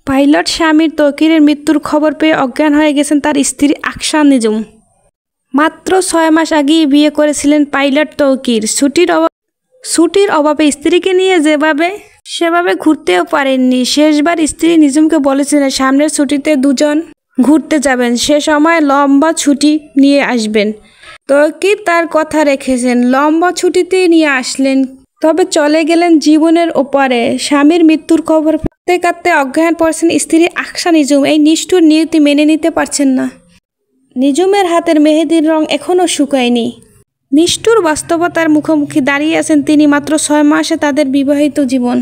Pilot স্বামীর তৌকিরের মৃত্যুর খবর পেয়ে অজ্ঞান হয়ে গেছেন তার স্ত্রী আকশা নিজুম। মাত্র 6 মাস আগেই বিয়ে করেছিলেন পাইলট তৌকির। ছুটির অভাবে স্ত্রীকে নিয়ে সেভাবে ঘুরতেও পারেননি। শেষবার স্ত্রী নিজুমকে বলেছিলেন সামনের ছুটিতে দুজন ঘুরতে যাবেন, সে সময় লম্বা ছুটি নিয়ে আসবেন। তৌকির তার কথা রেখেছেন, লম্বা ছুটিতেই নিয়ে আসলেন। তবে চলে গেলেন জীবনের ওপারে। স্বামীর মৃত্যুর খবর কাঁদতে কাঁদতে অজ্ঞান পড়েছেন স্ত্রী আকশা নিজুম। এই নিষ্ঠুর নিয়তি মেনে নিতে পারছেন না। নিজুমের হাতের মেহেদির রং এখনও শুকায়নি। নিষ্ঠুর বাস্তবতার মুখোমুখি দাঁড়িয়ে আছেন তিনি। মাত্র 6 মাসে তাদের বিবাহিত জীবন।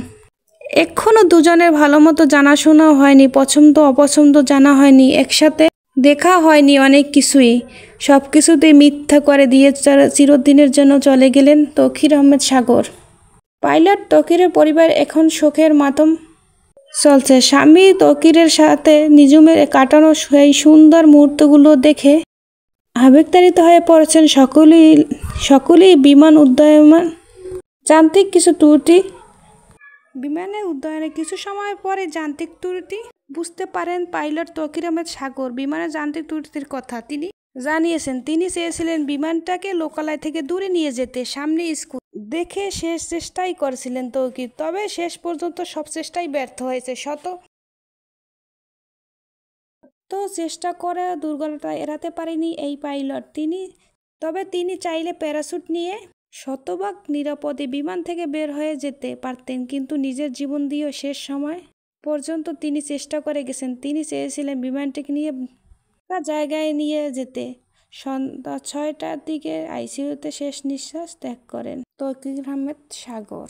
এখনও দুজনের ভালোমতো জানাশোনাও হয়নি, পছন্দ অপছন্দ জানা হয়নি, একসাথে দেখা হয়নি, অনেক কিছুই। সব কিছুতেই মিথ্যা করে দিয়ে চিরদিনের জন্য চলে গেলেন তৌকির আহমেদ সাগর। পাইলট তৌকিরের পরিবার এখন শোকের মাতম চলছে। স্বামী তৌকিরের সাথে নিজুমের কাটানো সেই সুন্দর মুহূর্তগুলো দেখে আবেগতাড়িত হয়ে পড়েছেন সকলেই। বিমানের উড্ডয়নে কিছু সময় পরে যান্ত্রিক ত্রুটি বুঝতে পারেন পাইলট তৌকির আহমেদ সাগর। বিমানের যান্ত্রিক ত্রুটির কথা তিনি জানিয়েছেন। তিনি চেয়েছিলেন বিমানটাকে লোকালয় থেকে দূরে নিয়ে যেতে। সামনে স্কুল দেখে শেষ চেষ্টাই করেছিলেন তৌকির, তবে শেষ পর্যন্ত সব চেষ্টাই ব্যর্থ হয়েছে। শত চেষ্টা করে দুর্ঘটনা এড়াতে পারেনি এই পাইলট। তিনি চাইলে প্যারাশুট নিয়ে শতভাগ নিরাপদে বিমান থেকে বের হয়ে যেতে পারতেন, কিন্তু নিজের জীবন দিয়েও শেষ সময় পর্যন্ত তিনি চেষ্টা করে গেছেন। তিনি চেয়েছিলেন বিমানটিকে নিয়ে জায়গায় নিয়ে যেতে। সন্ধ্যা 6টার দিকে আইসিইউতে শেষ নিঃশ্বাস ত্যাগ করেন তৌকির আহমেদ সাগর।